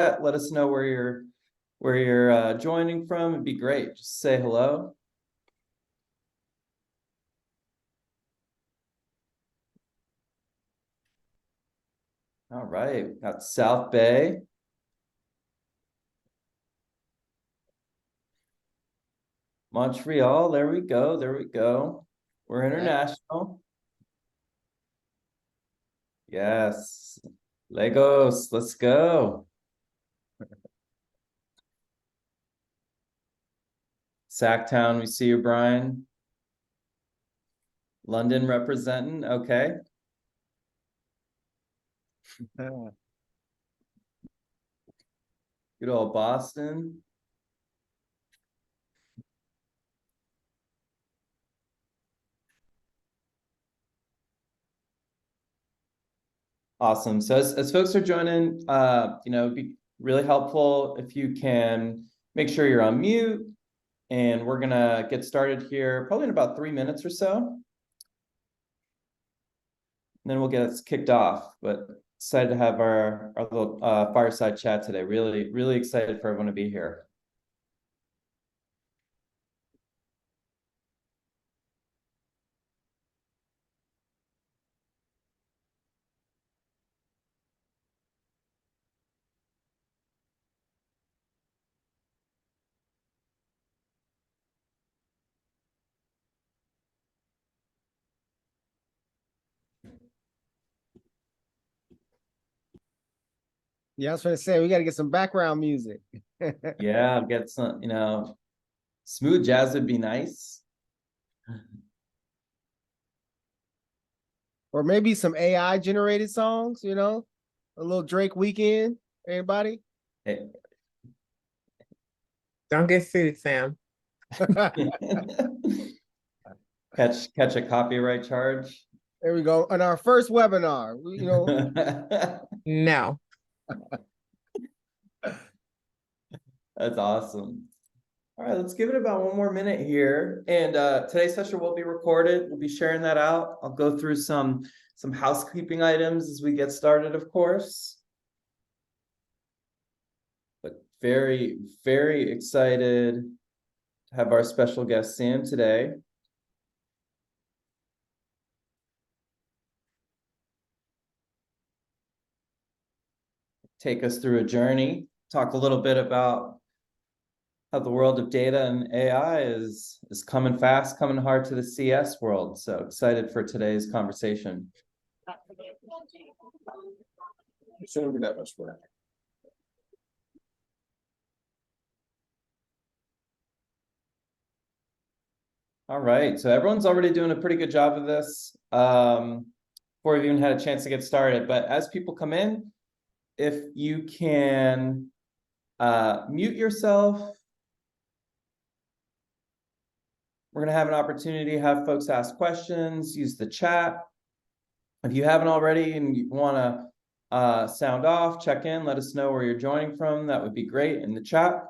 Let us know where you're joining from. It'd be great. Just say hello. All right, got South Bay. Montreal, there we go, there we go. We're international. Yes, Lagos, let's go. Sacktown, we see you, Brian. London representing, okay. Good old Boston. Awesome. So as folks are joining, it'd be really helpful if you can make sure you're on mute, and we're gonna get started here probably in about 3 minutes or so. And then we'll get us kicked off, but excited to have our little fireside chat today. Really, really excited for everyone to be here. Yeah, I was going to say, we got to get some background music. Yeah, get some, smooth jazz would be nice. Or maybe some AI generated songs, a little Drake weekend. Anybody? Hey. Don't get sued, Sam. Catch a copyright charge. There we go. On our first webinar, No. That's awesome. All right, let's give it about 1 more minute here. And today's session will be recorded. We'll be sharing that out. I'll go through some housekeeping items as we get started, of course. But very, very excited to have our special guest, Sam, today. Take us through a journey, talk a little bit about how the world of data and AI is coming fast, coming hard to the CS world. So excited for today's conversation. Shouldn't be that much work. All right, so everyone's already doing a pretty good job of this before we've even had a chance to get started. But as people come in, if you can mute yourself, we're going to have an opportunity to have folks ask questions, use the chat. If you haven't already and you want to sound off, check in, let us know where you're joining from. That would be great in the chat.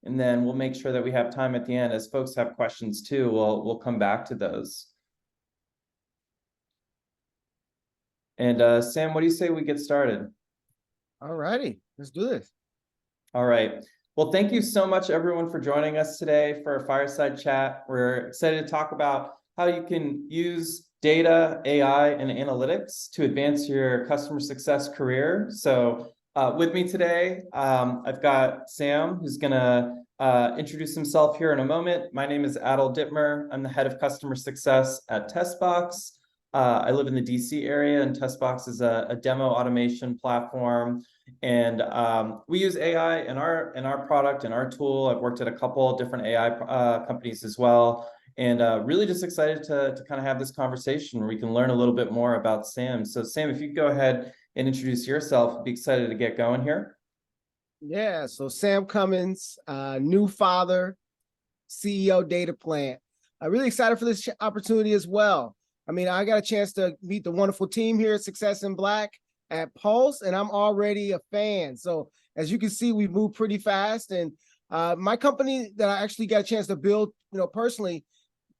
And then we'll make sure that we have time at the end. As folks have questions too, we'll come back to those. And Sam, what do you say we get started? All righty, let's do this. All right. Well, thank you so much, everyone, for joining us today for a fireside chat. We're excited to talk about how you can use data, AI, and analytics to advance your customer success career. So with me today, I've got Sam, who's going to introduce himself here in a moment. My name is Adil Dittmer. I'm the head of customer success at TestBox. I live in the DC area, and TestBox is a demo automation platform. And we use AI in our product and our tool. I've worked at a couple of different AI companies as well, and really just excited to kind of have this conversation where we can learn a little bit more about Sam. So Sam, if you could go ahead and introduce yourself, I'd be excited to get going here. Yeah, so Sam Cummings, new father, CEO Dataplant. I'm really excited for this opportunity as well. I mean, I got a chance to meet the wonderful team here at Success in Black at Pulse, and I'm already a fan. So as you can see, we move pretty fast. And my company that I actually got a chance to build, personally,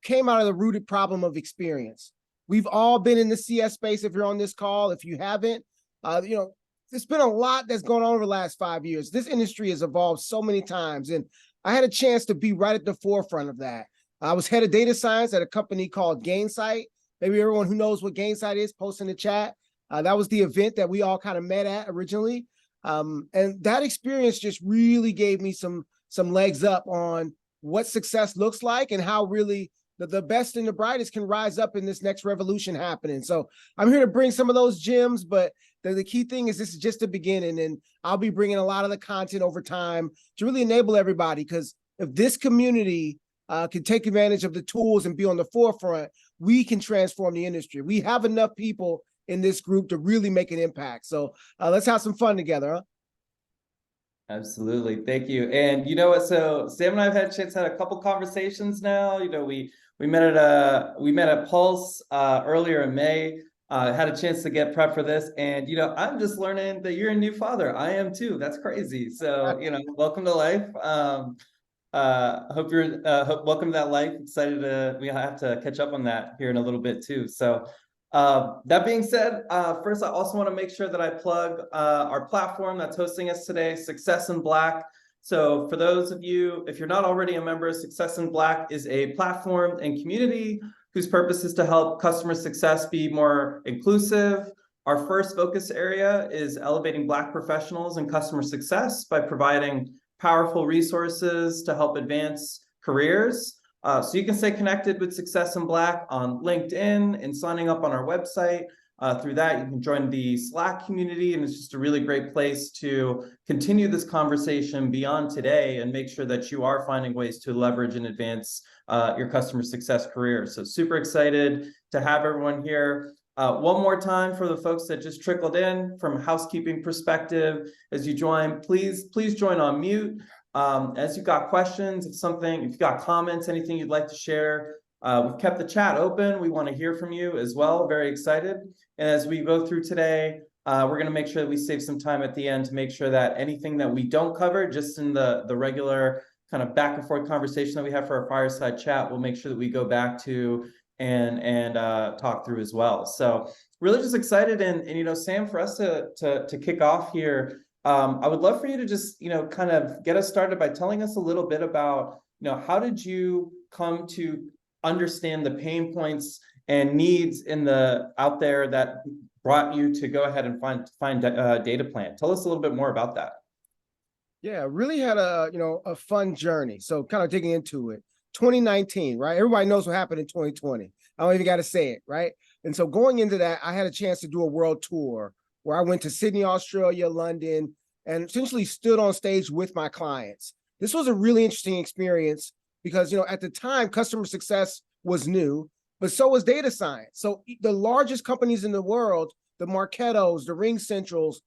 came out of the rooted problem of experience. We've all been in the CS space. If you're on this call, if you haven't, there's been a lot that's gone on over the last 5 years. This industry has evolved so many times, and I had a chance to be right at the forefront of that. I was head of data science at a company called Gainsight. Maybe everyone who knows what Gainsight is, post in the chat. That was the event that we all kind of met at originally. And that experience just really gave me some legs up on what success looks like and how really the best and the brightest can rise up in this next revolution happening. So I'm here to bring some of those gems, but the key thing is this is just the beginning, and I'll be bringing a lot of the content over time to really enable everybody, because if this community can take advantage of the tools and be on the forefront, we can transform the industry. We have enough people in this group to really make an impact. So let's have some fun together, huh? Absolutely. Thank you. And you know what? So Sam and I have had a chance to have a couple conversations now. You know, we met at Pulse earlier in May. Had a chance to get prep for this, and you know, I'm just learning that you're a new father. I am too. That's crazy. So you know, welcome to life. Hope you're welcome to that life. Excited we have to catch up on that here in a little bit too. So that being said, first I also want to make sure that I plug our platform that's hosting us today, Success in Black. So for those of you, if you're not already a member, Success in Black is a platform and community whose purpose is to help customer success be more inclusive. Our first focus area is elevating Black professionals in customer success by providing powerful resources to help advance careers. So you can stay connected with Success in Black on LinkedIn and signing up on our website. Through that, you can join the Slack community, and it's just a really great place to continue this conversation beyond today and make sure that you are finding ways to leverage and advance your customer success career. So super excited to have everyone here. One more time for the folks that just trickled in, from a housekeeping perspective, as you join, please join on mute. As you've got questions, if you've got comments, anything you'd like to share, we've kept the chat open. We want to hear from you as well. Very excited. And as we go through today, we're going to make sure that we save some time at the end to make sure that anything that we don't cover, just in the regular kind of back and forth conversation that we have for our fireside chat, we'll make sure that we go back to and talk through as well. So really just excited. And you know, Sam, for us to kick off here, I would love for you to just, you know, kind of get us started by telling us a little bit about, you know, how did you come to understand the pain points and needs out there that brought you to go ahead and find Dataplant? Tell us a little bit more about that. Yeah, really had a fun journey. So kind of digging into it. 2019, right? Everybody knows what happened in 2020. I don't even got to say it, right? And so going into that, I had a chance to do a world tour where I went to Sydney, Australia, London, and essentially stood on stage with my clients. This was a really interesting experience because, you know, at the time, customer success was new, but so was data science. So the largest companies in the world, the Marketos, the RingCentrals,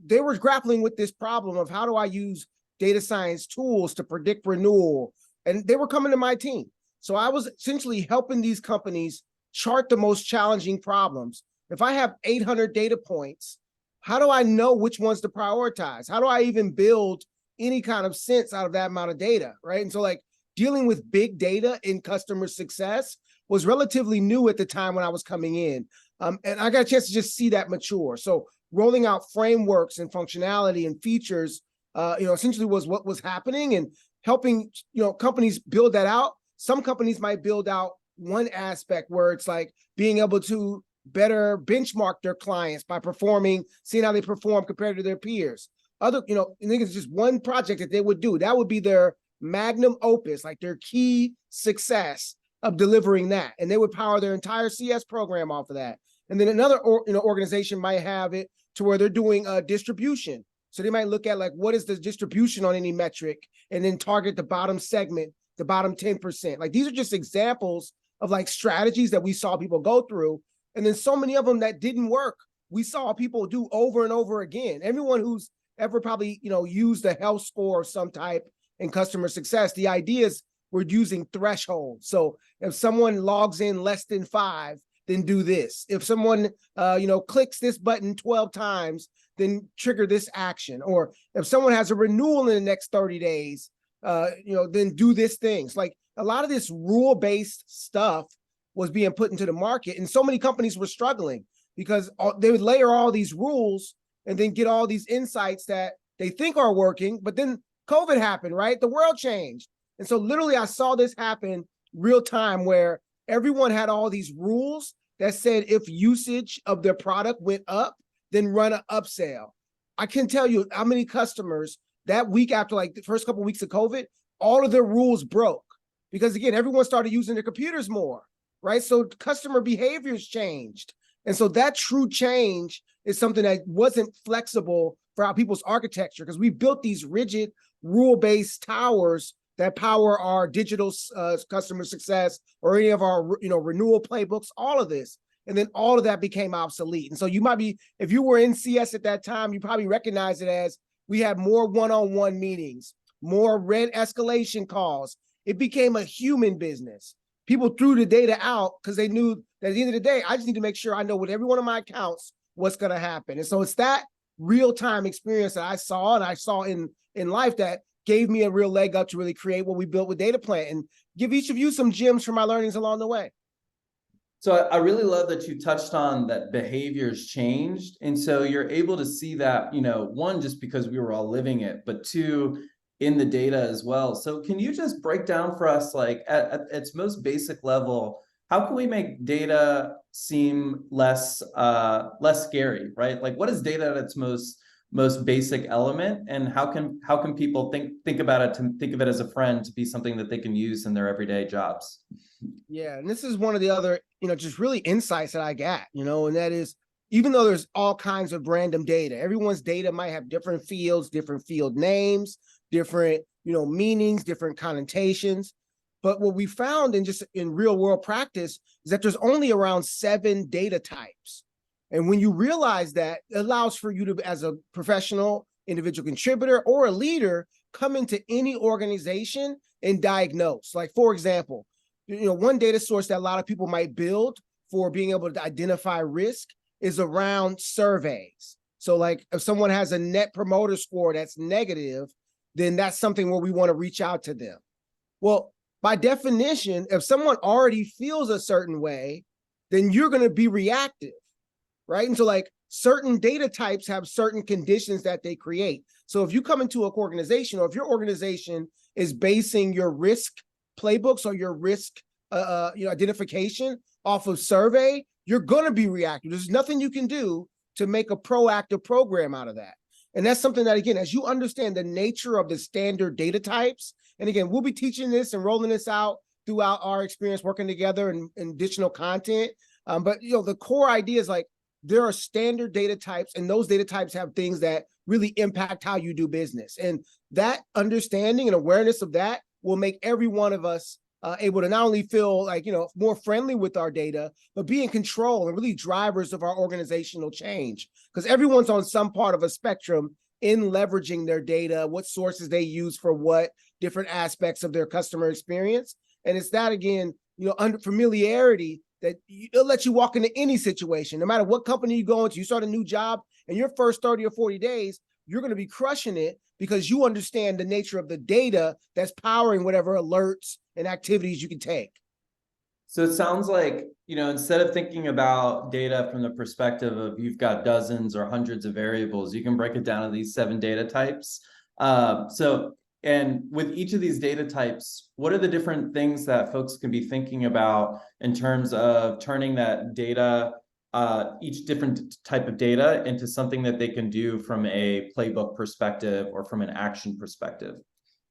they were grappling with this problem of how do I use data science tools to predict renewal? And they were coming to my team. So I was essentially helping these companies chart the most challenging problems. If I have 800 data points, how do I know which ones to prioritize? How do I even build any kind of sense out of that amount of data, right? And so like dealing with big data in customer success was relatively new at the time when I was coming in. And I got a chance to just see that mature. So rolling out frameworks and functionality and features, essentially was what was happening, and helping, companies build that out. Some companies might build out one aspect where it's like being able to better benchmark their clients by seeing how they perform compared to their peers. I think it's just one project that they would do. That would be their magnum opus, like their key success of delivering that. And they would power their entire CS program off of that. And then another organization might have it to where they're doing distribution. So they might look at like, what is the distribution on any metric, and then target the bottom segment, the bottom 10%. Like these are just examples of like strategies that we saw people go through. And then so many of them that didn't work, we saw people do over and over again. Everyone who's ever probably, used a health score of some type in customer success, the idea is we're using thresholds. So if someone logs in less than 5, then do this. If someone, clicks this button 12 times, then trigger this action. Or if someone has a renewal in the next 30 days, then do this thing. It's like a lot of this rule-based stuff was being put into the market, and so many companies were struggling because they would layer all these rules, and then get all these insights that they think are working, but then COVID happened, right? The world changed. And so literally I saw this happen real time where everyone had all these rules that said if usage of their product went up, then run an upsell. I can tell you how many customers that week after like the first couple of weeks of COVID, all of their rules broke because again, everyone started using their computers more, right? So customer behaviors changed. And so that true change is something that wasn't flexible for our people's architecture because we built these rigid rule-based towers that power our digital customer success or any of our renewal playbooks, all of this. And then all of that became obsolete. And so you might be, if you were in CS at that time, you probably recognize it as we had more one-on-one meetings, more red escalation calls. It became a human business. People threw the data out because they knew that at the end of the day, I just need to make sure I know with every one of my accounts what's going to happen. And so it's that real-time experience that I saw and I saw in life that gave me a real leg up to really create what we built with Dataplant and give each of you some gems from my learnings along the way. So I really love that you touched on that behaviors changed. And so you're able to see that, one, just because we were all living it, but two, in the data as well. So can you just break down for us, like at its most basic level, how can we make data seem less scary, right? Like what is data at its most basic element, and how can people think about it, to think of it as a friend, to be something that they can use in their everyday jobs? Yeah, and this is one of the other, just really insights that I got, and that is, even though there's all kinds of random data, everyone's data might have different fields, different field names, different, meanings, different connotations. But what we found in real world practice is that there's only around 7 data types. And when you realize that, it allows for you to, as a professional, individual contributor, or a leader, come into any organization and diagnose. Like, for example, one data source that a lot of people might build for being able to identify risk is around surveys. So like if someone has a net promoter score that's negative, then that's something where we want to reach out to them. Well, by definition, if someone already feels a certain way, then you're going to be reactive, right? And so like certain data types have certain conditions that they create. So if you come into an organization, or if your organization is basing your risk playbooks or your risk identification off of survey, you're going to be reactive. There's nothing you can do to make a proactive program out of that. And that's something that, again, as you understand the nature of the standard data types, and again, we'll be teaching this and rolling this out throughout our experience working together and additional content. But the core idea is like there are standard data types, and those data types have things that really impact how you do business. And that understanding and awareness of that will make every one of us able to not only feel like, more friendly with our data, but be in control and really drivers of our organizational change. Because everyone's on some part of a spectrum in leveraging their data, what sources they use for what different aspects of their customer experience. And it's that, again, under familiarity that it'll let you walk into any situation, no matter what company you go into. You start a new job, and your first 30 or 40 days, you're going to be crushing it because you understand the nature of the data that's powering whatever alerts and activities you can take. So it sounds like, instead of thinking about data from the perspective of you've got dozens or hundreds of variables, you can break it down to these 7 data types. And with each of these data types, what are the different things that folks can be thinking about in terms of turning that data, each different type of data, into something that they can do from a playbook perspective or from an action perspective?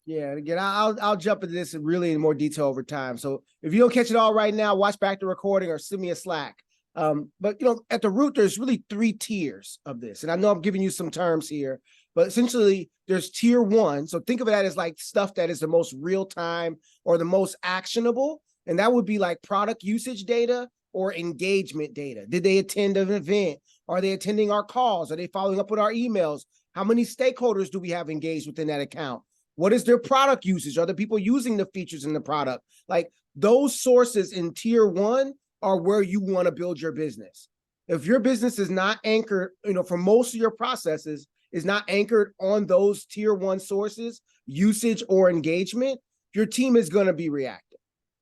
Yeah, and again, I'll jump into this really in more detail over time. So if you don't catch it all right now, watch back the recording or send me a Slack. But at the root, there's really 3 tiers of this. And I know I'm giving you some terms here, but essentially there's tier 1. So think of it as like stuff that is the most real time or the most actionable. And that would be like product usage data or engagement data. Did they attend an event? Are they attending our calls? Are they following up with our emails? How many stakeholders do we have engaged within that account? What is their product usage? Are the people using the features in the product? Like those sources in tier 1 are where you want to build your business. If your business is not anchored, for most of your processes is not anchored on those tier 1 sources, usage or engagement, your team is going to be reactive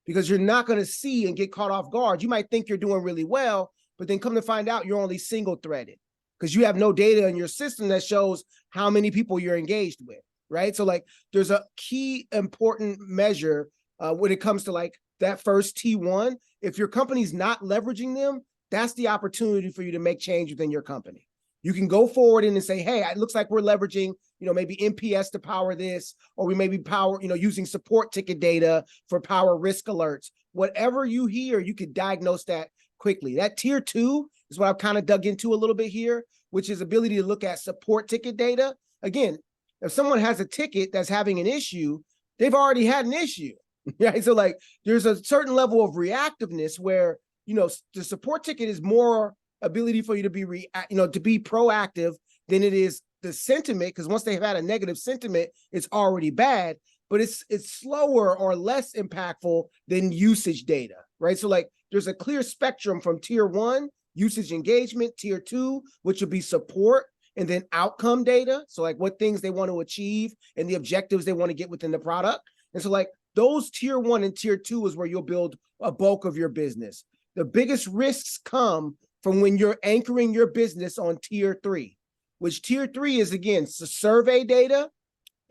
because you're not going to see and get caught off guard. You might think you're doing really well, but then come to find out you're only single threaded. because you have no data in your system that shows how many people you're engaged with, right? So like there's a key important measure when it comes to like that first T1. If your company's not leveraging them, that's the opportunity for you to make change within your company. You can go forward and say, hey, it looks like we're leveraging, maybe NPS to power this, or we may be using support ticket data for power risk alerts. Whatever you hear, you could diagnose that quickly. That tier 2 is what I've kind of dug into a little bit here, which is ability to look at support ticket data. Again, if someone has a ticket that's having an issue, they've already had an issue, right? So like there's a certain level of reactiveness where, the support ticket is more ability for you to be, to be proactive than it is the sentiment, because once they've had a negative sentiment, it's already bad, but it's slower or less impactful than usage data, right? So like there's a clear spectrum from tier 1, usage engagement, tier 2, which would be support, and then outcome data. So like what things they want to achieve and the objectives they want to get within the product. And so like those tier 1 and tier 2 is where you'll build a bulk of your business. The biggest risks come from when you're anchoring your business on tier 3, which tier 3 is, again, survey data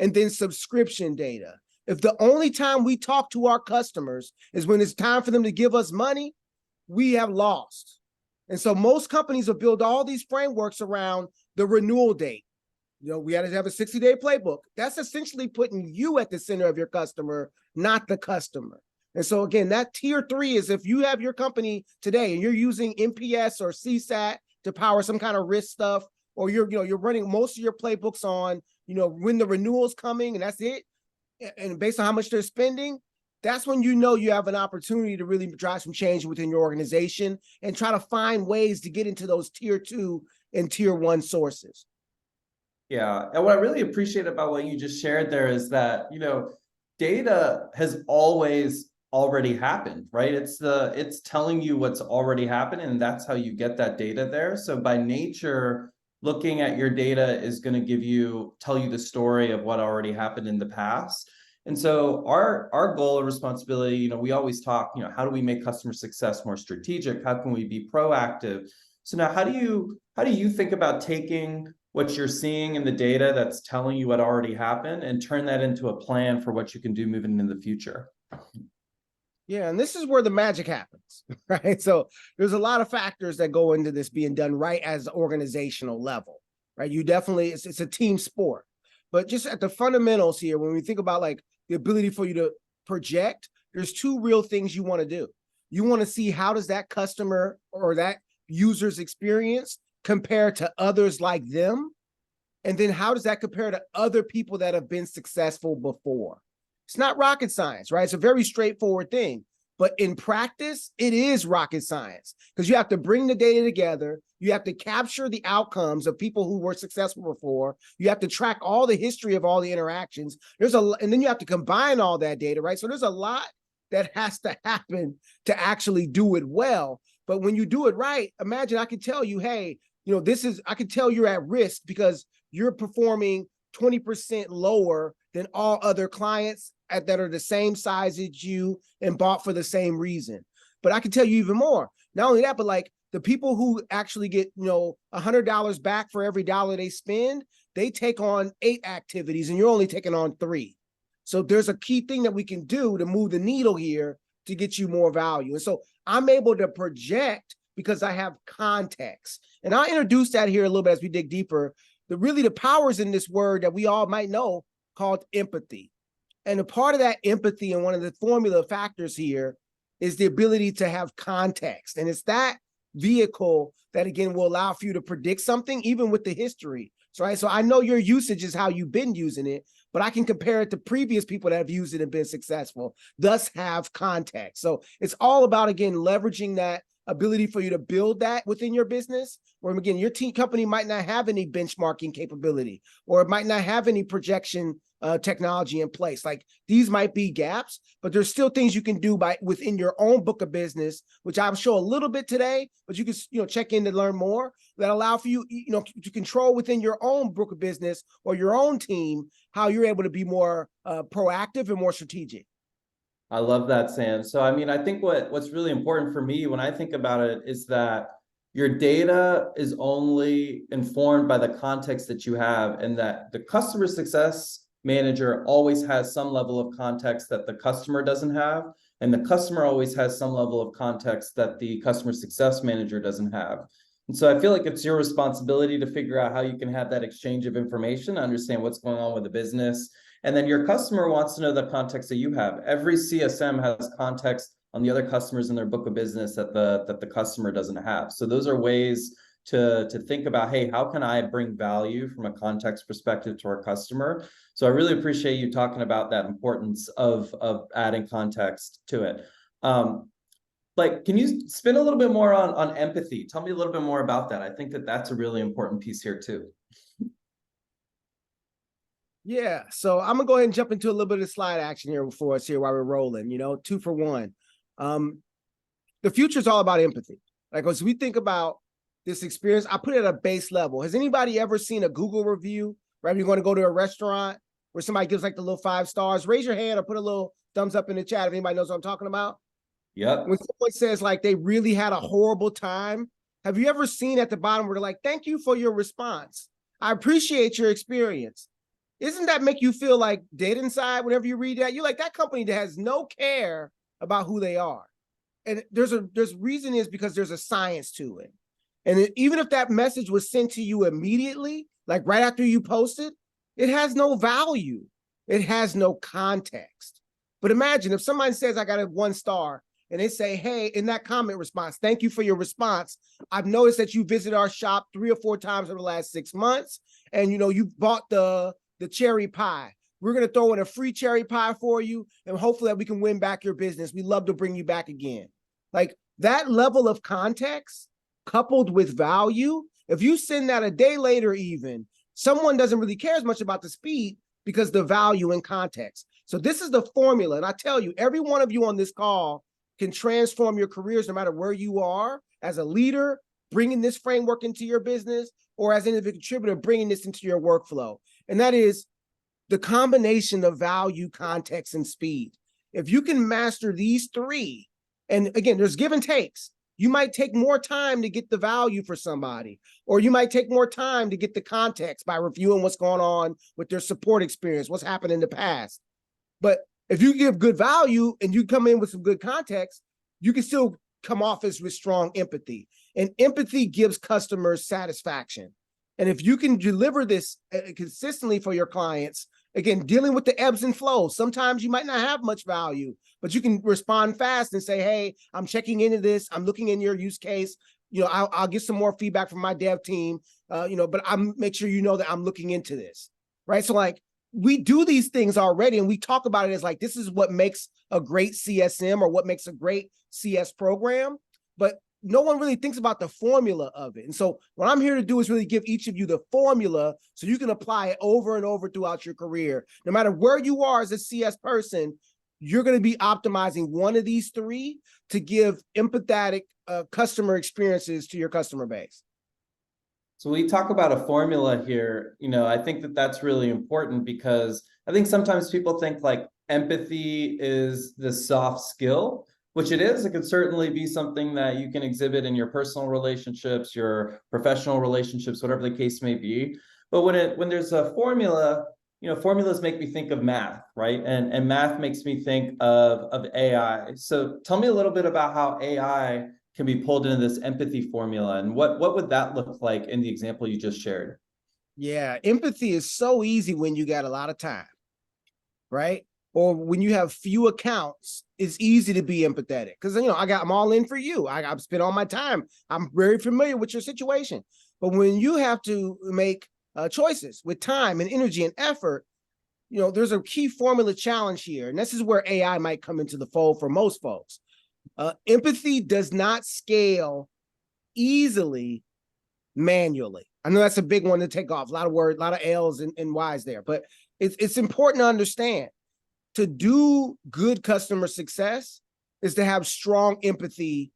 and then subscription data. If the only time we talk to our customers is when it's time for them to give us money, we have lost. And so most companies will build all these frameworks around the renewal date. We had to have a 60-day playbook. That's essentially putting you at the center of your customer, not the customer. And so again, that tier 3 is if you have your company today and you're using NPS or CSAT to power some kind of risk stuff, or you're running most of your playbooks on, when the renewal's coming and that's it. And based on how much they're spending, that's when you have an opportunity to really drive some change within your organization and try to find ways to get into those tier 2 and tier 1 sources. Yeah, and what I really appreciate about what you just shared there is that, data has already happened, right? It's telling you what's already happened, and that's how you get that data there. So by nature, looking at your data is going to tell you the story of what already happened in the past. And so our goal and responsibility, we always talk, how do we make customer success more strategic? How can we be proactive? So now how do you think about taking what you're seeing in the data that's telling you what already happened and turn that into a plan for what you can do moving into the future? Yeah, and this is where the magic happens, right? So there's a lot of factors that go into this being done right as the organizational level, right? It's a team sport. But just at the fundamentals here, when we think about like the ability for you to project, there's 2 real things you want to do. You want to see how does that customer or that user's experience compare to others like them? And then how does that compare to other people that have been successful before? It's not rocket science, right? It's a very straightforward thing. But in practice, it is rocket science because you have to bring the data together. You have to capture the outcomes of people who were successful before. You have to track all the history of all the interactions. And then you have to combine all that data, right? So there's a lot that has to happen to actually do it well. But when you do it right, imagine I could tell you, hey, I could tell you're at risk because you're performing 20% lower than all other clients that are the same size as you and bought for the same reason. But I can tell you even more. Not only that, but like the people who actually get, $100 back for every dollar they spend, they take on 8 activities and you're only taking on 3. So there's a key thing that we can do to move the needle here to get you more value. And so I'm able to project because I have context. And I'll introduce that here a little bit as we dig deeper. The powers in this word that we all might know called empathy. And a part of that empathy and one of the formula factors here is the ability to have context. And it's that vehicle that, again, will allow for you to predict something, even with the history. So, right? So I know your usage is how you've been using it, but I can compare it to previous people that have used it and been successful, thus have context. So it's all about, again, leveraging that ability for you to build that within your business, where again, your company might not have any benchmarking capability, or it might not have any projection technology in place. Like these might be gaps, but there's still things you can do within your own book of business, which I'll show a little bit today, but you can check in to learn more, that allow for you to control within your own book of business or your own team how you're able to be more proactive and more strategic. I love that, Sam. So, I mean, I think what's really important for me when I think about it is that, your data is only informed by the context that you have, and that the customer success manager always has some level of context that the customer doesn't have, and the customer always has some level of context that the customer success manager doesn't have. And so I feel like it's your responsibility to figure out how you can have that exchange of information, understand what's going on with the business. And then your customer wants to know the context that you have. Every CSM has context on the other customers in their book of business that the customer doesn't have. So those are ways to think about, hey, how can I bring value from a context perspective to our customer? So I really appreciate you talking about that importance of adding context to it. Like, can you spin a little bit more on empathy? Tell me a little bit more about that. I think that that's a really important piece here too. Yeah, so I'm gonna go ahead and jump into a little bit of slide action here for us here while we're rolling, 2 for 1. The future is all about empathy. Like, as we think about this experience, I put it at a base level. Has anybody ever seen a Google review, right? You're going to go to a restaurant where somebody gives like the little 5 stars. Raise your hand or put a little thumbs up in the chat if anybody knows what I'm talking about. Yep. When someone says like they really had a horrible time, have you ever seen at the bottom where they're like, thank you for your response. I appreciate your experience. Isn't that make you feel like dead inside whenever you read that? You're like, that company that has no care about who they are. And there's reason is because there's a science to it. And even if that message was sent to you immediately, like right after you posted, it has no value. It has no context. But imagine if somebody says, I got a 1 star, and they say, hey, in that comment response, thank you for your response. I've noticed that you visit our shop 3 or 4 times over the last 6 months. And you bought the cherry pie. We're going to throw in a free cherry pie for you, and hopefully that we can win back your business. We'd love to bring you back again. Like, that level of context coupled with value, if you send that a day later even, someone doesn't really care as much about the speed because the value and context. So this is the formula. And I tell you, every one of you on this call can transform your careers no matter where you are as a leader, bringing this framework into your business, or as an individual contributor, bringing this into your workflow. And that is the combination of value, context, and speed. If you can master these 3, and again, there's give and takes. You might take more time to get the value for somebody, or you might take more time to get the context by reviewing what's going on with their support experience, what's happened in the past. But if you give good value and you come in with some good context, you can still come off as with strong empathy. And empathy gives customers satisfaction. And if you can deliver this consistently for your clients, again, dealing with the ebbs and flows, sometimes you might not have much value, but you can respond fast and say, hey, I'm checking into this. I'm looking in your use case. I'll get some more feedback from my dev team, but I'm make sure you know that I'm looking into this, right? So like, we do these things already, and we talk about it as like, this is what makes a great CSM or what makes a great CS program, but no one really thinks about the formula of it. And so what I'm here to do is really give each of you the formula so you can apply it over and over throughout your career. No matter where you are as a CS person, you're going to be optimizing one of these 3 to give empathetic customer experiences to your customer base. So we talk about a formula here, I think that that's really important, because I think sometimes people think like empathy is the soft skill, which it is. It can certainly be something that you can exhibit in your personal relationships, your professional relationships, whatever the case may be. But when there's a formula, formulas make me think of math, right? And math makes me think of AI. So tell me a little bit about how AI can be pulled into this empathy formula, and what would that look like in the example you just shared? Yeah, empathy is so easy when you got a lot of time, right? Or when you have few accounts, it's easy to be empathetic because I'm all in for you. I've spent all my time. I'm very familiar with your situation. But when you have to make choices with time and energy and effort, there's a key formula challenge here, and this is where AI might come into the fold for most folks. Empathy does not scale easily manually. I know that's a big one to take off. A lot of words, a lot of L's and Y's there, but it's important to understand. To do good customer success is to have strong empathy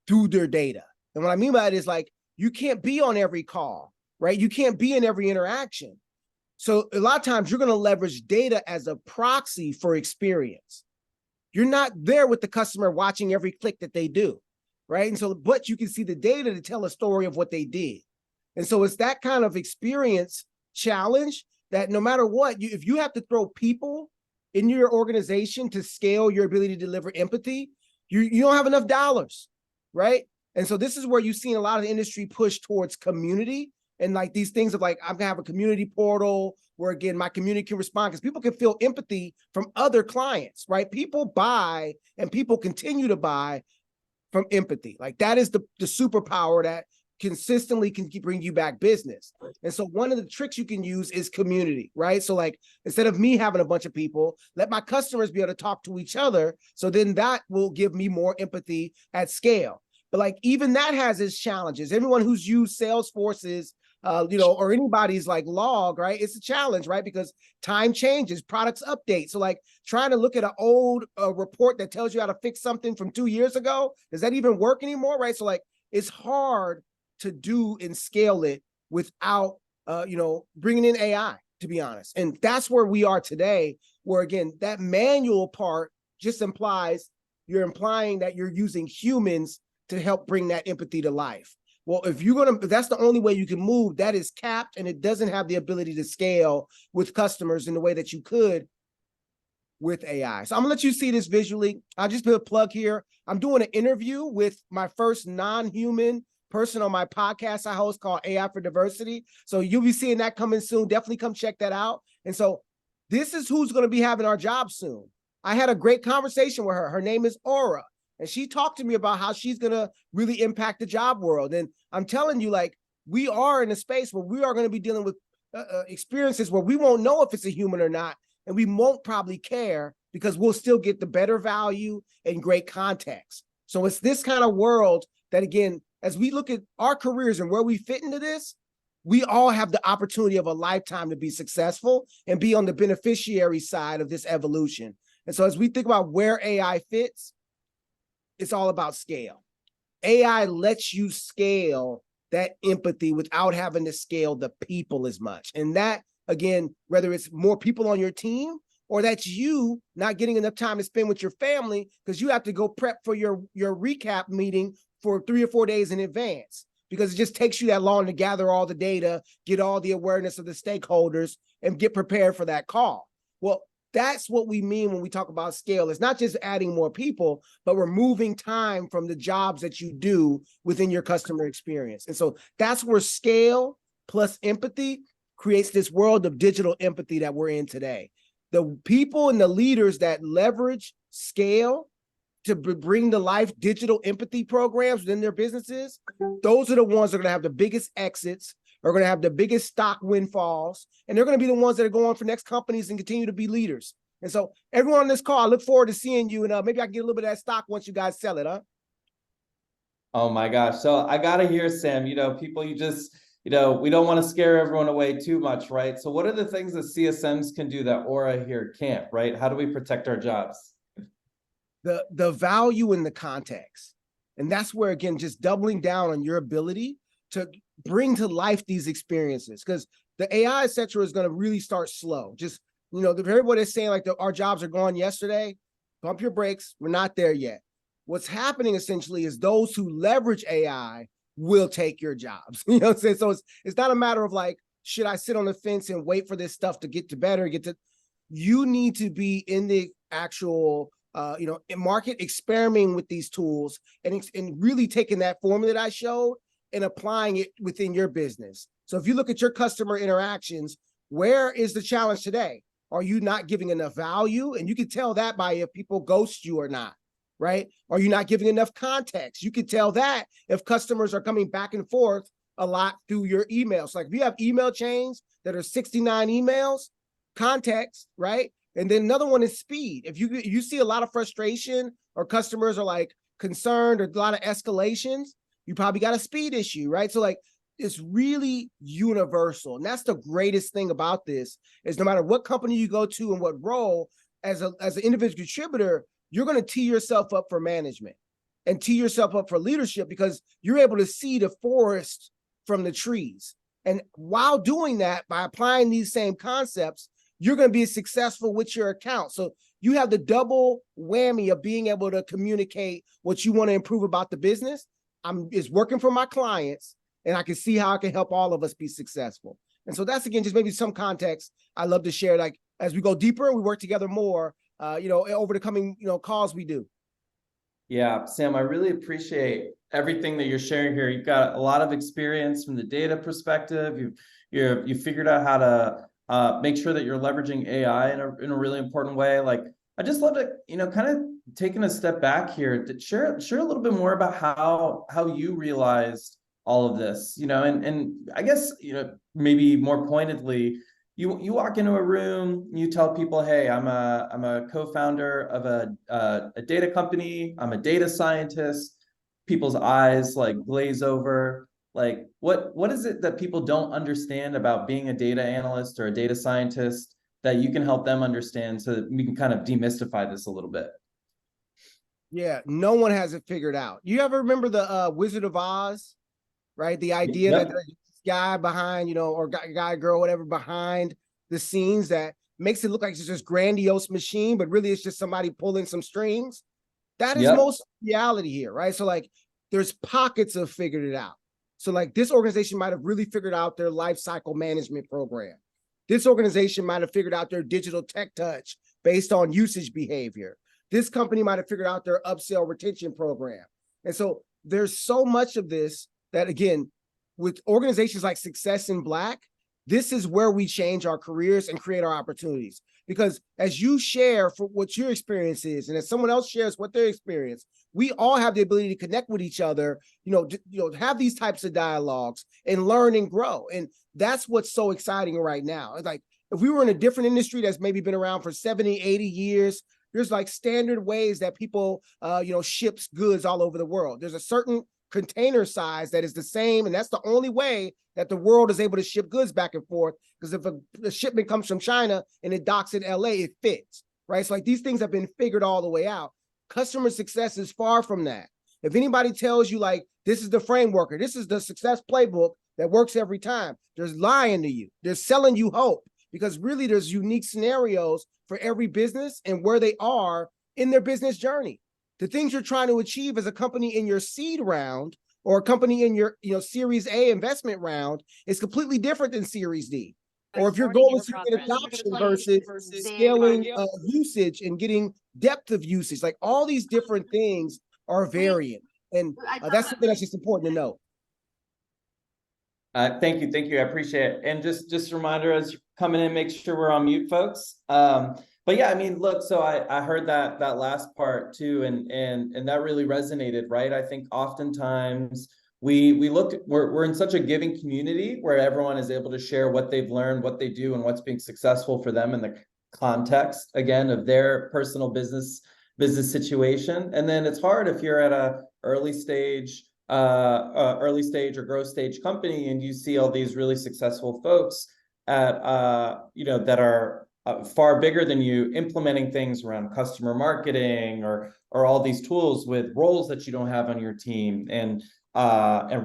through their data. And what I mean by it is like, you can't be on every call, right? You can't be in every interaction. So a lot of times you're going to leverage data as a proxy for experience. You're not there with the customer watching every click that they do. right? And so, but you can see the data to tell a story of what they did. And so it's that kind of experience challenge that no matter what, if you have to throw people in your organization to scale your ability to deliver empathy, you don't have enough dollars, right? And so this is where you've seen a lot of the industry push towards community and like these things of like, I'm gonna have a community portal where again, my community can respond because people can feel empathy from other clients, right? People buy and people continue to buy from empathy. Like that is the superpower that consistently can bring you back business. And so one of the tricks you can use is community, right? So like, instead of me having a bunch of people, let my customers be able to talk to each other. So then that will give me more empathy at scale. But like, even that has its challenges. Everyone who's used Salesforce's, or anybody's like log, right? It's a challenge, right? Because time changes, products update. So like trying to look at an old report that tells you how to fix something from 2 years ago, does that even work anymore, right? So like, it's hard to do and scale it without, bringing in AI, to be honest. And that's where we are today, where again, that manual part just you're implying that you're using humans to help bring that empathy to life. Well, if that's the only way you can move, that is capped and it doesn't have the ability to scale with customers in the way that you could with AI. So I'm gonna let you see this visually. I'll just put a plug here. I'm doing an interview with my first non-human person on my podcast I host called AI for Diversity. So you'll be seeing that coming soon. Definitely come check that out. And so this is who's going to be having our job soon. I had a great conversation with her. Her name is Aura. And she talked to me about how she's going to really impact the job world. And I'm telling you, like, we are in a space where we are going to be dealing with experiences where we won't know if it's a human or not. And we won't probably care because we'll still get the better value and great context. So it's this kind of world that, again, as we look at our careers and where we fit into this, we all have the opportunity of a lifetime to be successful and be on the beneficiary side of this evolution. And so as we think about where AI fits, it's all about scale. AI lets you scale that empathy without having to scale the people as much. And that, again, whether it's more people on your team or that's you not getting enough time to spend with your family because you have to go prep for your recap meeting for 3 or 4 days in advance, because it just takes you that long to gather all the data, get all the awareness of the stakeholders, and get prepared for that call. Well, that's what we mean when we talk about scale. It's not just adding more people, but removing time from the jobs that you do within your customer experience. And so that's where scale plus empathy creates this world of digital empathy that we're in today. The people and the leaders that leverage scale to bring to life digital empathy programs within their businesses, those are the ones that are going to have the biggest exits, are going to have the biggest stock windfalls, and they're going to be the ones that are going for next companies and continue to be leaders. And so everyone on this call, I look forward to seeing you, and maybe I can get a little bit of that stock once you guys sell it, huh? Oh my gosh. So I gotta hear, Sam, people we don't want to scare everyone away too much, right? So what are the things that CSMs can do that Aura here can't, right? How do we protect our jobs? The value in the context. And that's where, again, just doubling down on your ability to bring to life these experiences, because the AI sector is going to really start slow. Just, everybody is saying like our jobs are gone yesterday. Pump your brakes. We're not there yet. What's happening essentially is those who leverage AI will take your jobs. You know what I'm saying? So it's not a matter of like, should I sit on the fence and wait for this stuff to get to better, you need to be in the actual in market experimenting with these tools and really taking that formula that I showed and applying it within your business. So if you look at your customer interactions, where is the challenge today? Are you not giving enough value? And you can tell that by if people ghost you or not, right? Are you not giving enough context? You can tell that if customers are coming back and forth a lot through your emails. Like if you have email chains that are 69 emails, context, right? And then another one is speed. If you see a lot of frustration or customers are like concerned or a lot of escalations, you probably got a speed issue, right? So like it's really universal. And that's the greatest thing about this is no matter what company you go to and what role, as an individual contributor, you're going to tee yourself up for management and tee yourself up for leadership because you're able to see the forest from the trees. And while doing that, by applying these same concepts, you're going to be successful with your account. So you have the double whammy of being able to communicate what you want to improve about the business. It's working for my clients, and I can see how I can help all of us be successful. And so that's, again, just maybe some context I love to share. Like, as we go deeper, we work together more, over the coming, calls we do. Yeah, Sam, I really appreciate everything that you're sharing here. You've got a lot of experience from the data perspective. You've figured out how to make sure that you're leveraging AI in a really important way. Like, I just love to, kind of taking a step back here to share a little bit more about how you realized all of this, and I guess, maybe more pointedly, you walk into a room, you tell people, hey, I'm a co-founder of a data company, I'm a data scientist. People's eyes like glaze over. Like, what is it that people don't understand about being a data analyst or a data scientist that you can help them understand, so that we can kind of demystify this a little bit? Yeah, no one has it figured out. You ever remember the Wizard of Oz, right? The idea that there's this guy behind, or guy, girl, whatever, behind the scenes that makes it look like it's this grandiose machine, but really it's just somebody pulling some strings. That is most reality here, right? So like, there's pockets of figured it out. So like, this organization might have really figured out their life cycle management program. This organization might have figured out their digital tech touch based on usage behavior. This company might have figured out their upsell retention program. And so there's so much of this that, again, with organizations like Success in Black, this is where we change our careers and create our opportunities. Because as you share for what your experience is, and as someone else shares what their experience, we all have the ability to connect with each other, have these types of dialogues and learn and grow. And that's what's so exciting right now. It's like, if we were in a different industry that's maybe been around for 70, 80 years, there's like standard ways that people, ships goods all over the world. There's a certain container size that is the same, and that's the only way that the world is able to ship goods back and forth. Because if a shipment comes from China and it docks in LA, it fits, right? So like, these things have been figured all the way out. Customer success is far from that. If anybody tells you like, this is the framework, or this is the success playbook that works every time, they're lying to you. They're selling you hope, because really there's unique scenarios for every business and where they are in their business journey. The things you're trying to achieve as a company in your seed round, or a company in your Series A investment round, is completely different than Series D. Or if your goal is to get adoption versus scaling usage and getting depth of usage, like all these different things are varying. And that's something that's just important to know. Thank you. I appreciate it. And just a reminder, as you're coming in, make sure we're on mute, folks. But yeah, I mean, look, so I heard that last part too, and that really resonated, right? I think oftentimes we're in such a giving community where everyone is able to share what they've learned, what they do, and what's being successful for them in the context, again, of their personal business situation. And then it's hard if you're at a early stage or growth stage company, and you see all these really successful folks at that are far bigger than you, implementing things around customer marketing or all these tools with roles that you don't have on your team, and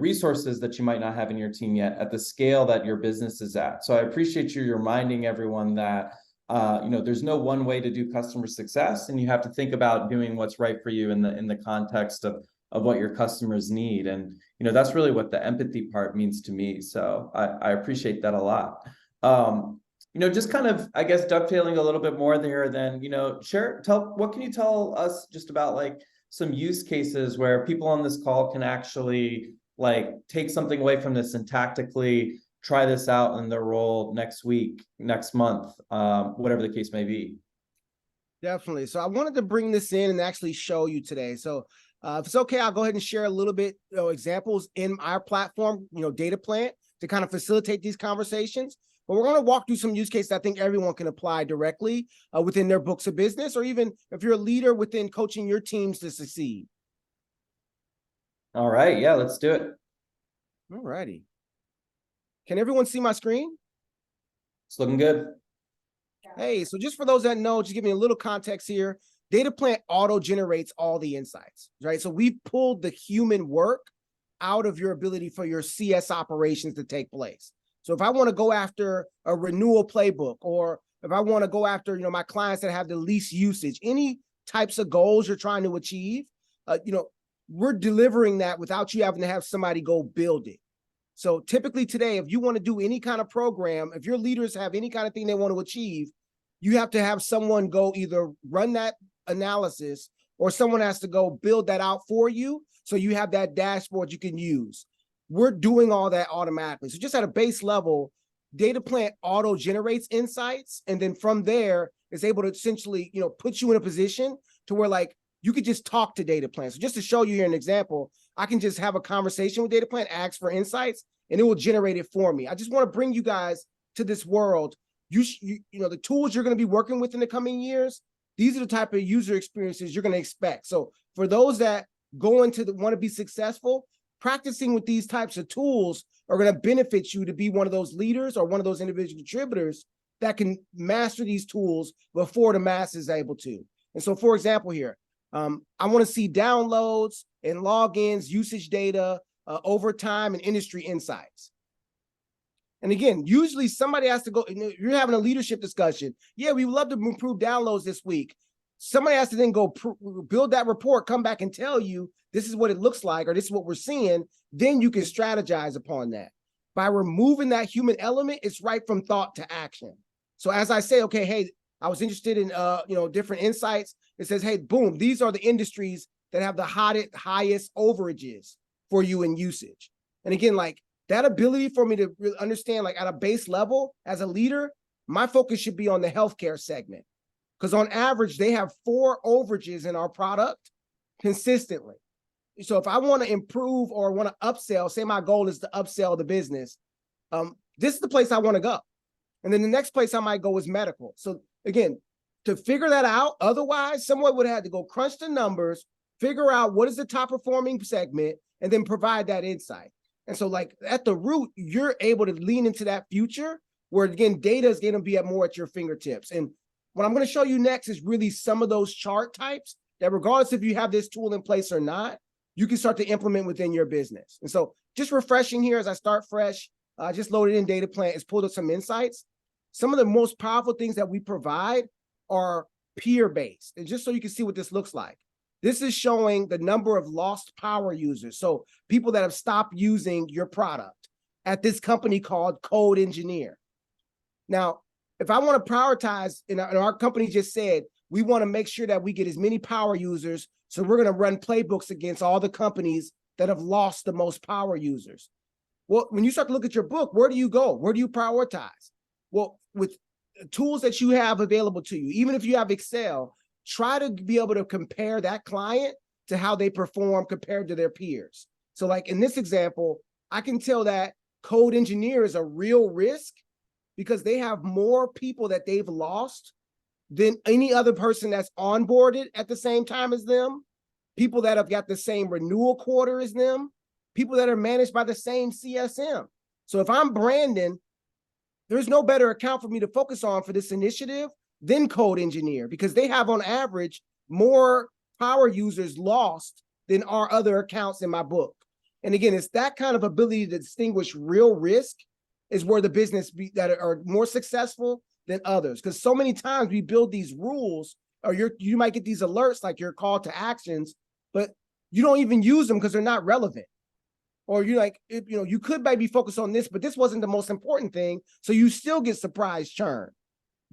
resources that you might not have in your team yet at the scale that your business is at. So I appreciate you reminding everyone that there's no one way to do customer success, and you have to think about doing what's right for you in the context of what your customers need. And that's really what the empathy part means to me. So I appreciate that a lot. Just kind of, I guess, dovetailing a little bit more there, then, what can you tell us just about like some use cases where people on this call can actually like take something away from this and tactically try this out in their role next week, next month, whatever the case may be? Definitely. So I wanted to bring this in and actually show you today. So if it's okay, I'll go ahead and share a little bit examples in our platform, Dataplant, to kind of facilitate these conversations. But we're going to walk through some use cases I think everyone can apply directly within their books of business, or even if you're a leader within coaching your teams to succeed. All right. Yeah, let's do it. All righty. Can everyone see my screen? It's looking good. Hey, so just for those that know, just give me a little context here. Dataplant auto-generates all the insights, right? So we've pulled the human work out of your ability for your CS operations to take place. So if I want to go after a renewal playbook or if I want to go after, my clients that have the least usage, any types of goals you're trying to achieve, we're delivering that without you having to have somebody go build it. So typically today, if you want to do any kind of program, if your leaders have any kind of thing they want to achieve, you have to have someone go either run that analysis or someone has to go build that out for you. So you have that dashboard you can use. We're doing all that automatically. So just at a base level, Dataplant auto generates insights. And then from there, it's able to essentially, put you in a position to where like you could just talk to Dataplant. So just to show you here an example, I can just have a conversation with Dataplant, ask for insights, and it will generate it for me. I just want to bring you guys to this world. The tools you're going to be working with in the coming years, these are the type of user experiences you're going to expect. So for those that go into want to be successful, practicing with these types of tools are going to benefit you to be one of those leaders or one of those individual contributors that can master these tools before the masses are able to. And so, for example, here, I want to see downloads and logins, usage data, over time, and industry insights. And again, usually somebody has to go, you're having a leadership discussion. Yeah, we would love to improve downloads this week. Somebody has to then go build that report, come back and tell you this is what it looks like, or this is what we're seeing. Then you can strategize upon that. By removing that human element, it's right from thought to action. So as I say, okay, hey, I was interested in different insights. It says, hey, boom, these are the industries that have the highest overages for you in usage. And again, like that ability for me to really understand, like at a base level as a leader, my focus should be on the healthcare segment. Because on average, they have 4 overages in our product consistently. So if I want to improve or want to upsell, say my goal is to upsell the business, this is the place I want to go. And then the next place I might go is medical. So again, to figure that out, otherwise someone would have to go crunch the numbers, figure out what is the top performing segment, and then provide that insight. And so like at the root, you're able to lean into that future where again, data is going to be more at your fingertips. And what I'm going to show you next is really some of those chart types that regardless if you have this tool in place or not, you can start to implement within your business. And so just refreshing here as I start fresh, I just loaded in Dataplant, it's pulled up some insights. Some of the most powerful things that we provide are peer-based. And just so you can see what this looks like. This is showing the number of lost power users. So people that have stopped using your product at this company called Code Engineer. Now, if I want to prioritize, and our company just said, we want to make sure that we get as many power users. So we're going to run playbooks against all the companies that have lost the most power users. Well, when you start to look at your book, where do you go? Where do you prioritize? Well, with tools that you have available to you, even if you have Excel, try to be able to compare that client to how they perform compared to their peers. So like in this example, I can tell that Code Engineer is a real risk because they have more people that they've lost than any other person that's onboarded at the same time as them, people that have got the same renewal quarter as them, people that are managed by the same CSM. So if I'm Brandon, there's no better account for me to focus on for this initiative than Code Engineer because they have on average more power users lost than our other accounts in my book. And again, it's that kind of ability to distinguish real risk is where the business that are more successful than others. Because so many times we build these rules or you might get these alerts like your call to actions, but you don't even use them because they're not relevant. Or you're like, you could maybe focus on this, but this wasn't the most important thing. So you still get surprise churn.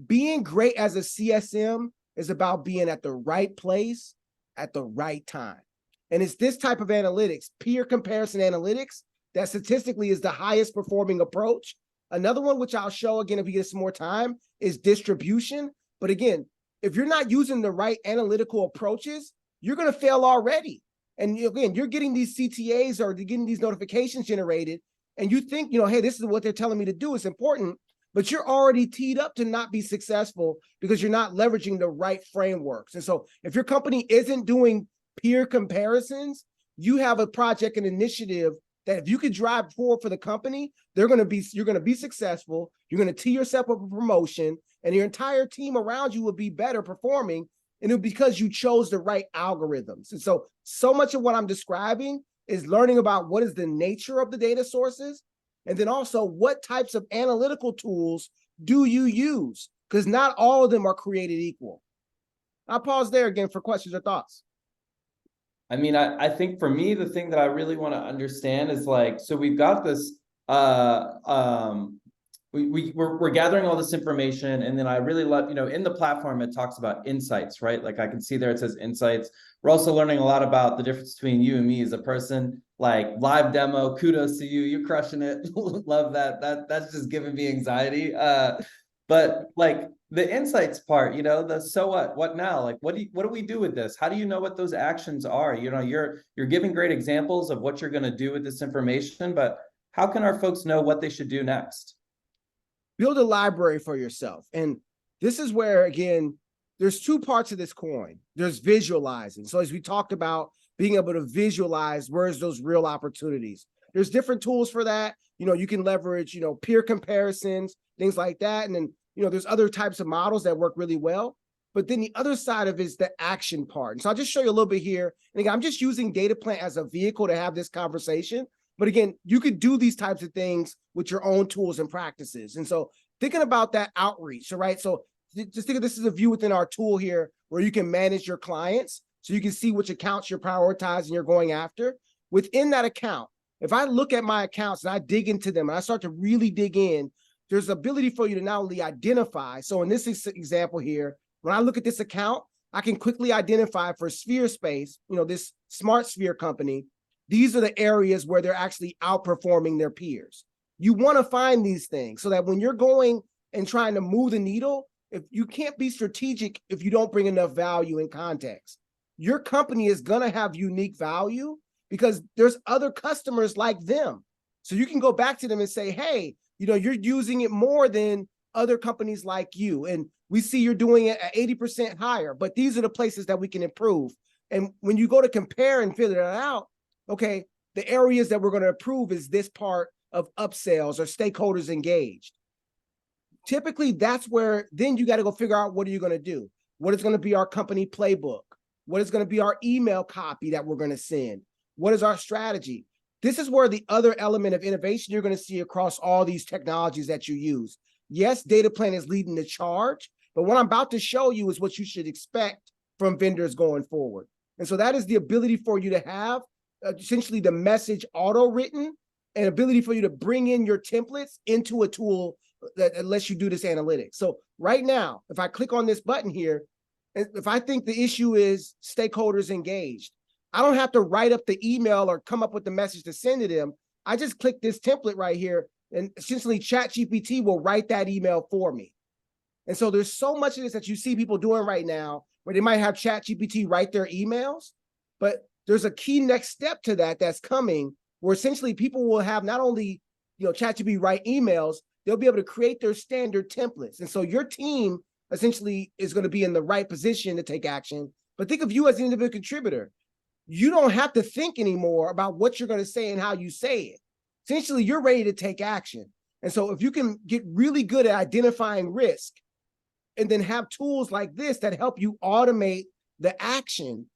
Being great as a CSM is about being at the right place at the right time. And it's this type of analytics, peer comparison analytics, that statistically is the highest performing approach. Another one, which I'll show again if we get some more time, is distribution. But again, if you're not using the right analytical approaches, you're going to fail already. And again, you're getting these CTAs or getting these notifications generated, and you think, hey, this is what they're telling me to do. It's important, but you're already teed up to not be successful because you're not leveraging the right frameworks. And so if your company isn't doing peer comparisons, you have a project, an initiative that if you could drive forward for the company, you're going to be successful. You're going to tee yourself up a promotion, and your entire team around you will be better performing. And it's because you chose the right algorithms. And so much of what I'm describing is learning about what is the nature of the data sources, and then also what types of analytical tools do you use? because not all of them are created equal. I'll pause there again for questions or thoughts. I mean, think for me, the thing that I really want to understand is like, so we've got this, we're gathering all this information, and then I really love, in the platform, it talks about insights, right? Like I can see there, it says insights. We're also learning a lot about the difference between you and me as a person, like live demo, kudos to you, you're crushing it. Love that. That's just giving me anxiety. But like the insights part, the so what now? Like what do we do with this? How do you know what those actions are? You're giving great examples of what you're going to do with this information, but how can our folks know what they should do next? Build a library for yourself. And this is where, again, there's two parts of this coin. There's visualizing. So as we talked about, being able to visualize where's those real opportunities. There's different tools for that. You can leverage, peer comparisons, things like that. And then, there's other types of models that work really well. But then the other side of it is the action part. And so I'll just show you a little bit here. And again, I'm just using Dataplant as a vehicle to have this conversation. But again, you could do these types of things with your own tools and practices. And so thinking about that outreach, right? So just think of this as a view within our tool here where you can manage your clients. So you can see which accounts you're prioritizing, you're going after. Within that account, if I look at my accounts and I dig into them and I start to really dig in, there's the ability for you to not only identify. So in this example here, when I look at this account, I can quickly identify for Sphere Space, this smart sphere company, these are the areas where they're actually outperforming their peers. You want to find these things so that when you're going and trying to move the needle, if you can't be strategic if you don't bring enough value and context. Your company is going to have unique value because there's other customers like them. So you can go back to them and say, hey, you're using it more than other companies like you. And we see you're doing it at 80% higher, but these are the places that we can improve. And when you go to compare and figure that out, okay, the areas that we're going to improve is this part of upsells or stakeholders engaged. Typically, that's where then you got to go figure out what are you going to do? What is going to be our company playbook? What is going to be our email copy that we're going to send? What is our strategy? This is where the other element of innovation you're going to see across all these technologies that you use. Yes, Dataplant is leading the charge, but what I'm about to show you is what you should expect from vendors going forward. And so that is the ability for you to have essentially the message auto-written and ability for you to bring in your templates into a tool that lets you do this analytics. So right now, if I click on this button here, if I think the issue is stakeholders engaged, I don't have to write up the email or come up with the message to send to them. I just click this template right here, and essentially ChatGPT will write that email for me. And so there's so much of this that you see people doing right now where they might have ChatGPT write their emails, but there's a key next step to that that's coming where essentially people will have not only, ChatGPT write emails, they'll be able to create their standard templates. And so your team essentially is going to be in the right position to take action. But think of you as an individual contributor. You don't have to think anymore about what you're going to say and how you say it. Essentially, you're ready to take action. And so if you can get really good at identifying risk and then have tools like this that help you automate the action,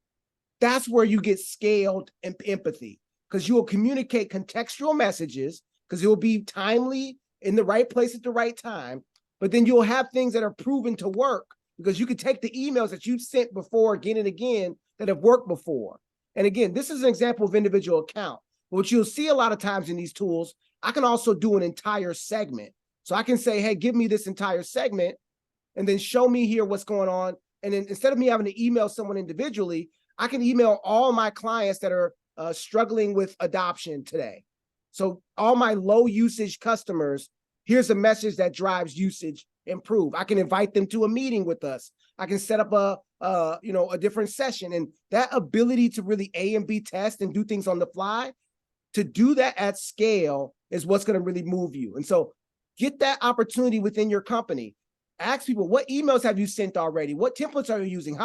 that's where you get scaled empathy, because you will communicate contextual messages because it will be timely in the right place at the right time. But then you'll have things that are proven to work because you can take the emails that you've sent before again and again that have worked before. And again, this is an example of individual account. But what you'll see a lot of times in these tools, I can also do an entire segment. So I can say, hey, give me this entire segment and then show me here what's going on. And then instead of me having to email someone individually, I can email all my clients that are struggling with adoption today. So all my low usage customers, here's a message that drives usage improve. I can invite them to a meeting with us. I can set up a different session, and that ability to really A and B test and do things on the fly, to do that at scale is what's going to really move you. And so get that opportunity within your company. Ask people, what emails have you sent already? What templates are you using?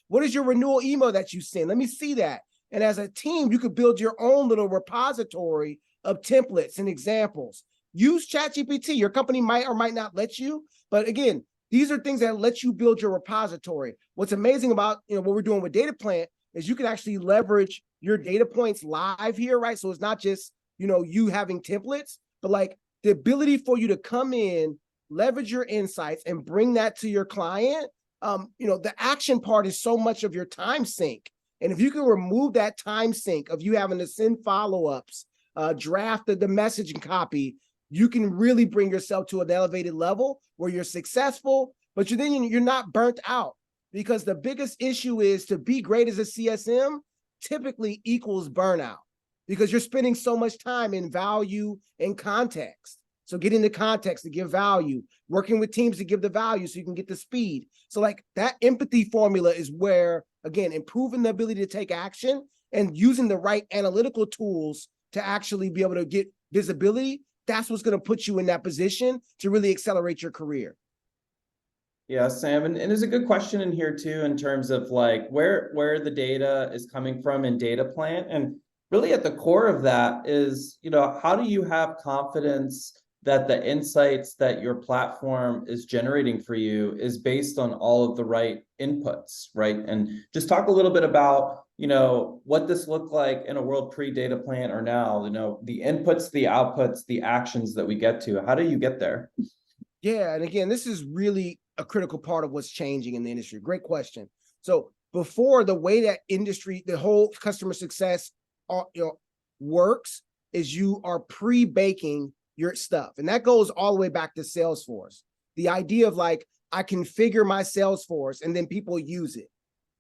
What is your renewal email that you send? Let me see that. And as a team, you could build your own little repository of templates and examples. Use ChatGPT. Your company might or might not let you, but again, these are things that let you build your repository. What's amazing about what we're doing with Dataplant is you can actually leverage your data points live here, right? So it's not just you having templates, but like the ability for you to come in, leverage your insights and bring that to your client, the action part is so much of your time sink. And if you can remove that time sink of you having to send follow-ups, draft the message and copy, you can really bring yourself to an elevated level where you're successful, but you're not burnt out. Because the biggest issue is to be great as a CSM typically equals burnout, because you're spending so much time in value and context. So getting the context to give value, working with teams to give the value so you can get the speed. So like that empathy formula is where, again, improving the ability to take action and using the right analytical tools to actually be able to get visibility, that's what's going to put you in that position to really accelerate your career. Yeah, Sam, and there's a good question in here too, in terms of like where the data is coming from in Dataplant. And really at the core of that is, how do you have confidence that the insights that your platform is generating for you is based on all of the right inputs, right? And just talk a little bit about, what this looked like in a world pre-Dataplant or now, the inputs, the outputs, the actions that we get to. How do you get there? Yeah, and again, this is really a critical part of what's changing in the industry. Great question. So before, the way that industry, the whole customer success works is you are pre-baking your stuff. And that goes all the way back to Salesforce. The idea of like, I configure my Salesforce and then people use it.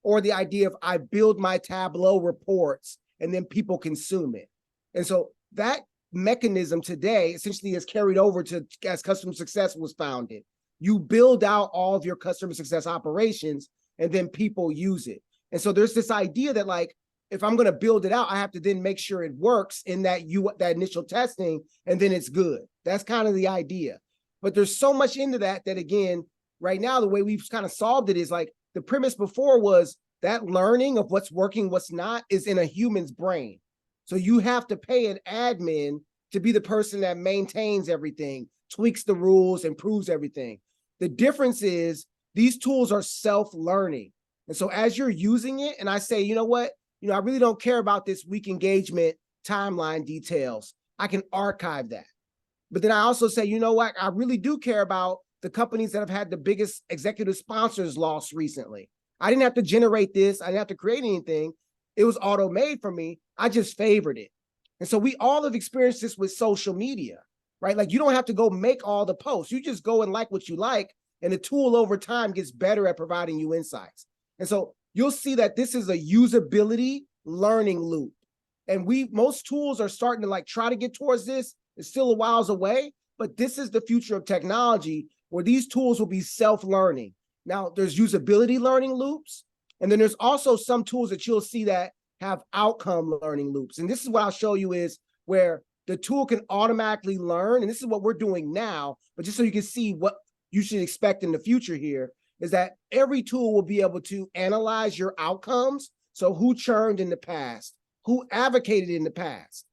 Or the idea of I build my Tableau reports and then people consume it. And so that mechanism today essentially is carried over to as customer success was founded. You build out all of your customer success operations and then people use it. And so there's this idea that like, if I'm going to build it out, I have to then make sure it works in that initial testing, and then it's good. That's kind of the idea. But there's so much into that again, right now, the way we've kind of solved it is like the premise before was that learning of what's working, what's not is in a human's brain. So you have to pay an admin to be the person that maintains everything, tweaks the rules, improves everything. The difference is these tools are self-learning. And so as you're using it, and I say, you know what, I really don't care about this week engagement timeline details. I can archive that. But then I also say, you know what, I really do care about the companies that have had the biggest executive sponsors loss recently. I didn't have to generate this. I didn't have to create anything. It was auto-made for me. I just favored it. And so we all have experienced this with social media, right? Like you don't have to go make all the posts. You just go and like what you like, and the tool over time gets better at providing you insights. And so you'll see that this is a usability learning loop. And most tools are starting to like try to get towards this. It's still a whiles away, but this is the future of technology where these tools will be self-learning. Now there's usability learning loops. And then there's also some tools that you'll see that have outcome learning loops. And this is what I'll show you is where the tool can automatically learn. And this is what we're doing now, but just so you can see what you should expect in the future here is that every tool will be able to analyze your outcomes. So who churned in the past, who advocated in the past,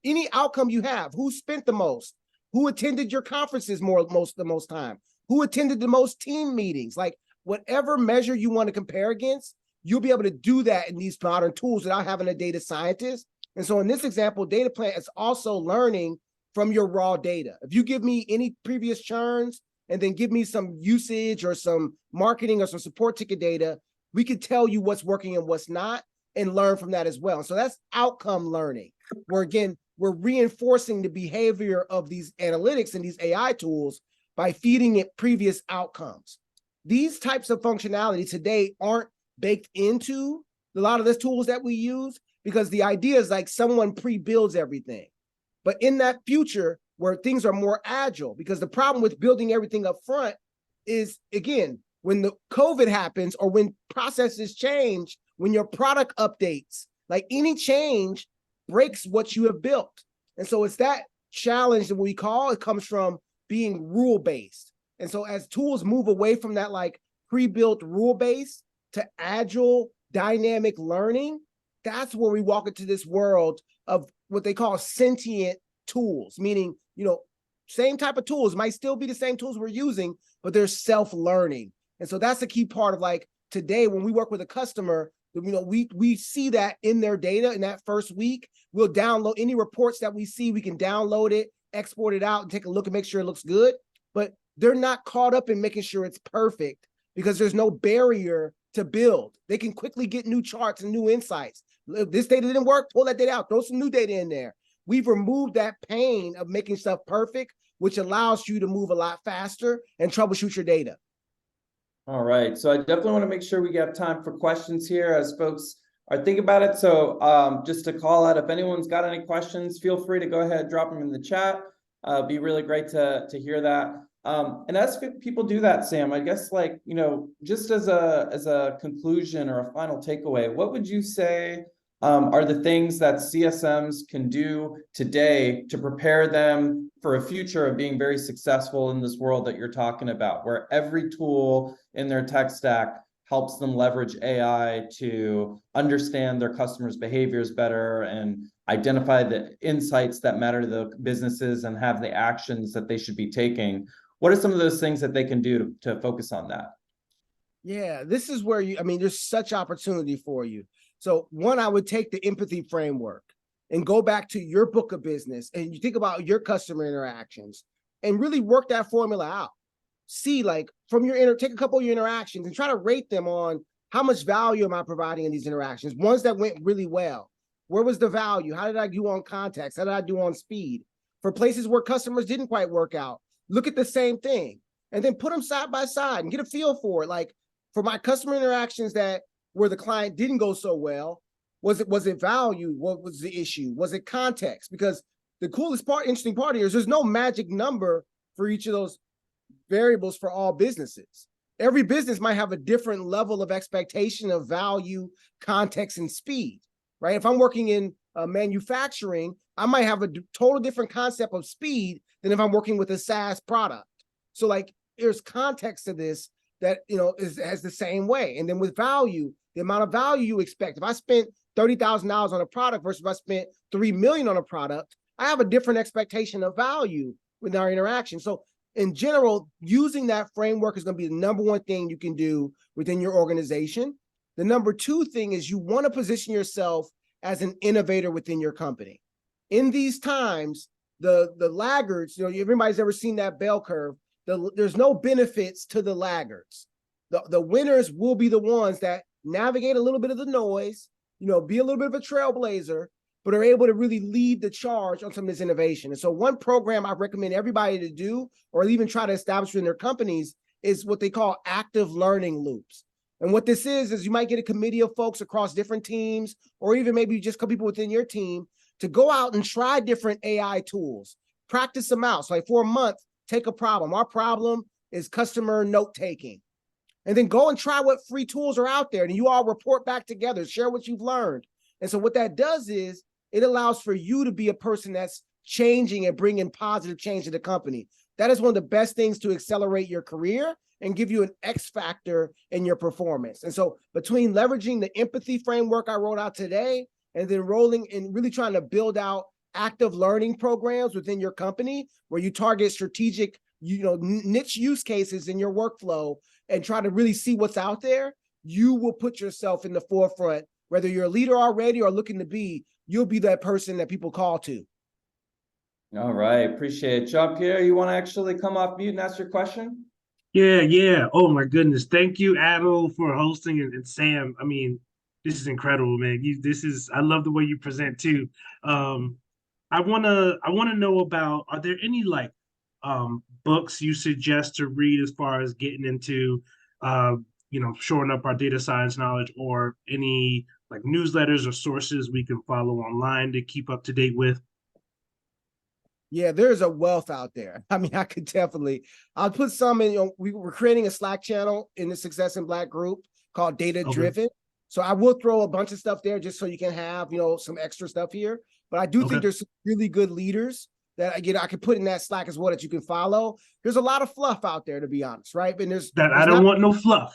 any outcome you have, who spent the most, who attended your conferences the most time, who attended the most team meetings, like whatever measure you want to compare against, you'll be able to do that in these modern tools without having a data scientist. And so in this example, Dataplant is also learning from your raw data. If you give me any previous churns and then give me some usage or some marketing or some support ticket data, we could tell you what's working and what's not and learn from that as well. And so that's outcome learning, where again, we're reinforcing the behavior of these analytics and these AI tools by feeding it previous outcomes. These types of functionality today aren't baked into a lot of the tools that we use because the idea is like someone pre-builds everything. But in that future where things are more agile, because the problem with building everything up front is, again, when the COVID happens or when processes change, when your product updates, like any change breaks what you have built. And so it's that challenge that we call, it comes from being rule-based. And so as tools move away from that like pre-built rule-based to agile dynamic learning, that's where we walk into this world of what they call sentient tools, meaning, same type of tools might still be the same tools we're using, but they're self-learning. And so that's the key part of like today when we work with a customer, we see that in their data in that first week. We'll download any reports that we see, we can download it, export it out and take a look and make sure it looks good. But they're not caught up in making sure it's perfect because there's no barrier to build. They can quickly get new charts and new insights. If this data didn't work, pull that data out, throw some new data in there. We've removed that pain of making stuff perfect, which allows you to move a lot faster and troubleshoot your data. All right, so I definitely want to make sure we have time for questions here as folks are thinking about it. So just to call out, if anyone's got any questions, feel free to go ahead, drop them in the chat. It'd be really great to hear that. And as people do that, Sam, I guess, like, you know, just as a conclusion or a final takeaway, what would you say are the things that CSMs can do today to prepare them for a future of being very successful in this world that you're talking about, where every tool in their tech stack helps them leverage AI to understand their customers' behaviors better and identify the insights that matter to the businesses and have the actions that they should be taking? What are some of those things that they can do to focus on that? Yeah, this is where there's such opportunity for you. So one, I would take the empathy framework and go back to your book of business and you think about your customer interactions and really work that formula out. See, like, from your take a couple of your interactions and try to rate them on how much value am I providing in these interactions. Ones that went really well. Where was the value? How did I do on context? How did I do on speed? For places where customers didn't quite work out, look at the same thing and then put them side by side and get a feel for it. Like, for my customer interactions that where the client didn't go so well, was it value? What was the issue? Was it context? Because the interesting part here is there's no magic number for each of those variables for all businesses. Every business might have a different level of expectation of value, context, and speed, right? If I'm working in manufacturing, I might have a total different concept of speed than if I'm working with a SaaS product. So, like, there's context to this that, has the same way. And then with value, the amount of value you expect. If I spent $30,000 on a product versus if I spent $3 million on a product, I have a different expectation of value with our interaction. So in general, using that framework is going to be the number one thing you can do within your organization. The number two thing is you want to position yourself as an innovator within your company. In these times, the laggards, everybody's ever seen that bell curve. There's no benefits to the laggards. The winners will be the ones that navigate a little bit of the noise, be a little bit of a trailblazer, but are able to really lead the charge on some of this innovation. And so one program I recommend everybody to do, or even try to establish in their companies, is what they call active learning loops. And what this is you might get a committee of folks across different teams, or even maybe just a couple people within your team to go out and try different AI tools, practice them out. So like for a month, take a problem. Our problem is customer note-taking. And then go and try what free tools are out there. And you all report back together, share what you've learned. And so what that does is it allows for you to be a person that's changing and bringing positive change to the company. That is one of the best things to accelerate your career and give you an X factor in your performance. And so between leveraging the empathy framework I wrote out today and then rolling and really trying to build out active learning programs within your company where you target strategic, niche use cases in your workflow and try to really see what's out there, you will put yourself in the forefront. Whether you're a leader already or looking to be, you'll be that person that people call to. All right, appreciate it. Jean-Pierre, you want to actually come off mute and ask your question? Yeah. Oh my goodness. Thank you, Adil, for hosting, and Sam. I mean, this is incredible, man. I love the way you present too. I wanna know about, are there any books you suggest to read as far as getting into shoring up our data science knowledge, or any like newsletters or sources we can follow online to keep up to date with? Yeah, there's a wealth out there. I mean, I'll put some in, we're creating a Slack channel in the Success in Black group called Data Driven. Okay. So I will throw a bunch of stuff there just so you can have, some extra stuff here. But I do think there's some really good leaders that I could put in that Slack as well that you can follow. There's a lot of fluff out there, to be honest, right? And I don't want no fluff.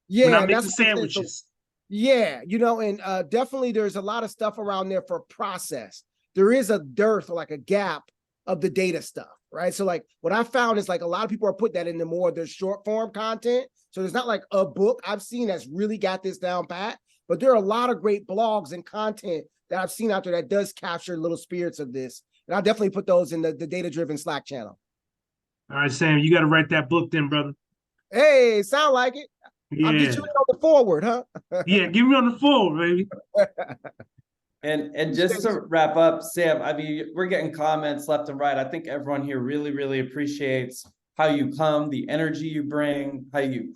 Yeah, we're not making sandwiches. Yeah, and definitely there's a lot of stuff around there for process. There is a dearth, or like a gap of the data stuff, right? So like what I found is like a lot of people are putting that into more of their short form content. So there's not like a book I've seen that's really got this down pat, but there are a lot of great blogs and content that I've seen out there that does capture little spirits of this. And I'll definitely put those in the data-driven Slack channel. All right, Sam, you got to write that book then, brother. Hey, sound like it. I'll get Yeah, you in on the forward, huh? yeah, give me on the phone, baby. And just to wrap up, Sam, I mean, we're getting comments left and right. I think everyone here really, really appreciates how you come, the energy you bring, how you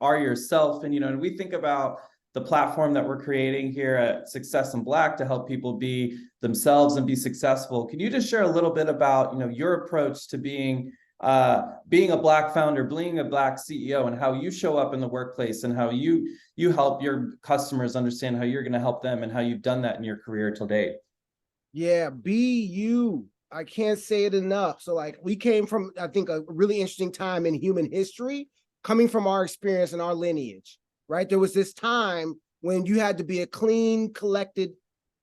are yourself. And and we think about the platform that we're creating here at Success in Black to help people be themselves and be successful. Can you just share a little bit about your approach to being a Black founder, being a Black CEO, and how you show up in the workplace and how you help your customers understand how you're going to help them and how you've done that in your career till date? Yeah, be you. I can't say it enough. So like we came from, I think, a really interesting time in human history, coming from our experience and our lineage, right? There was this time when you had to be a clean, collected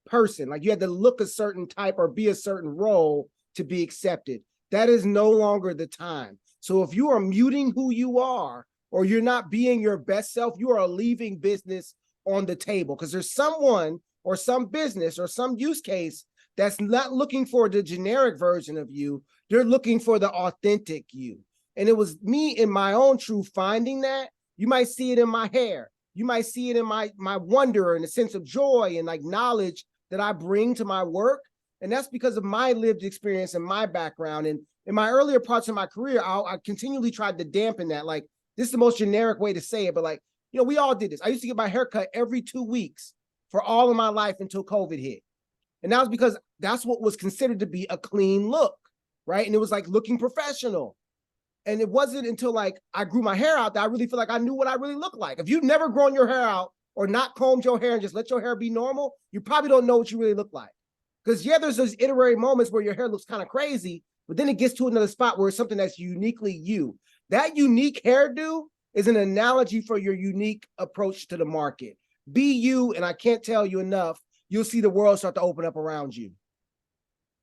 person. Like you had to look a certain type or be a certain role to be accepted. That is no longer the time. So if you are muting who you are, or you're not being your best self, you are leaving business on the table because there's someone or some business or some use case that's not looking for the generic version of you. They're looking for the authentic you. And it was me in my own truth finding that. You might see it in my hair. You might see it in my wonder and a sense of joy and like knowledge that I bring to my work. And that's because of my lived experience and my background. And in my earlier parts of my career, I continually tried to dampen that. Like, this is the most generic way to say it, but like, we all did this. I used to get my hair cut every 2 weeks for all of my life until COVID hit. And that was because that's what was considered to be a clean look, right? And it was like looking professional. And it wasn't until like I grew my hair out that I really feel like I knew what I really looked like. If you've never grown your hair out or not combed your hair and just let your hair be normal, you probably don't know what you really look like. Because yeah, there's those iterary moments where your hair looks kind of crazy, but then it gets to another spot where it's something that's uniquely you. That unique hairdo is an analogy for your unique approach to the market. Be you, and I can't tell you enough, you'll see the world start to open up around you.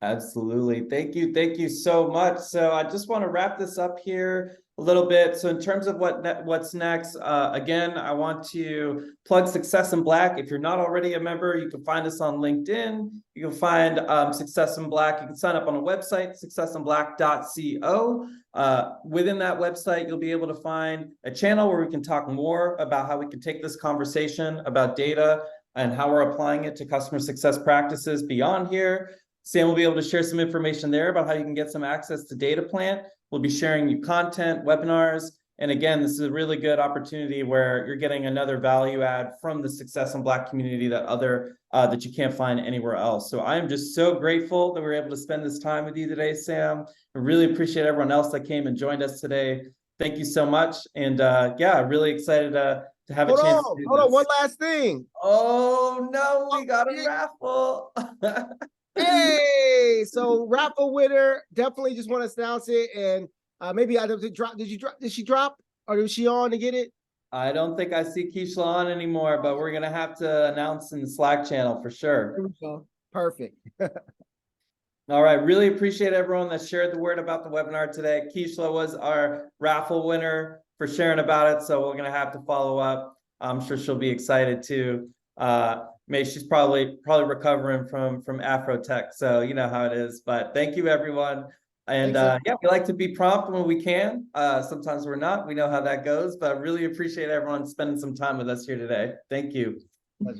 Absolutely. Thank you. Thank you so much. So I just want to wrap this up here a little bit. So in terms of what's next, again, I want to plug Success in Black. If you're not already a member, you can find us on LinkedIn. You can find Success in Black. You can sign up on a website, successinblack.co. Within that website, you'll be able to find a channel where we can talk more about how we can take this conversation about data and how we're applying it to customer success practices beyond here. Sam will be able to share some information there about how you can get some access to Dataplant. We'll be sharing new content, webinars. And again, this is a really good opportunity where you're getting another value add from the Success in Black community that you can't find anywhere else. So I am just so grateful that we were able to spend this time with you today, Sam. I really appreciate everyone else that came and joined us today. Thank you so much. And yeah, really excited to have a chance to do Hold this. on, one last thing. Oh no, we got a raffle. Hey, so raffle winner, definitely just want to announce it. And maybe I did drop. Did she drop? Or was she on to get it? I don't think I see Keishla on anymore, but we're gonna have to announce in the Slack channel for sure. There we go. Perfect. All right, really appreciate everyone that shared the word about the webinar today. Keishla was our raffle winner for sharing about it, so we're gonna have to follow up. I'm sure she'll be excited too. She's probably recovering from Afro Tech, so you know how it is. But thank you, everyone. And yeah, we like to be prompt when we can. Sometimes we're not. We know how that goes, but really appreciate everyone spending some time with us here today. Thank you.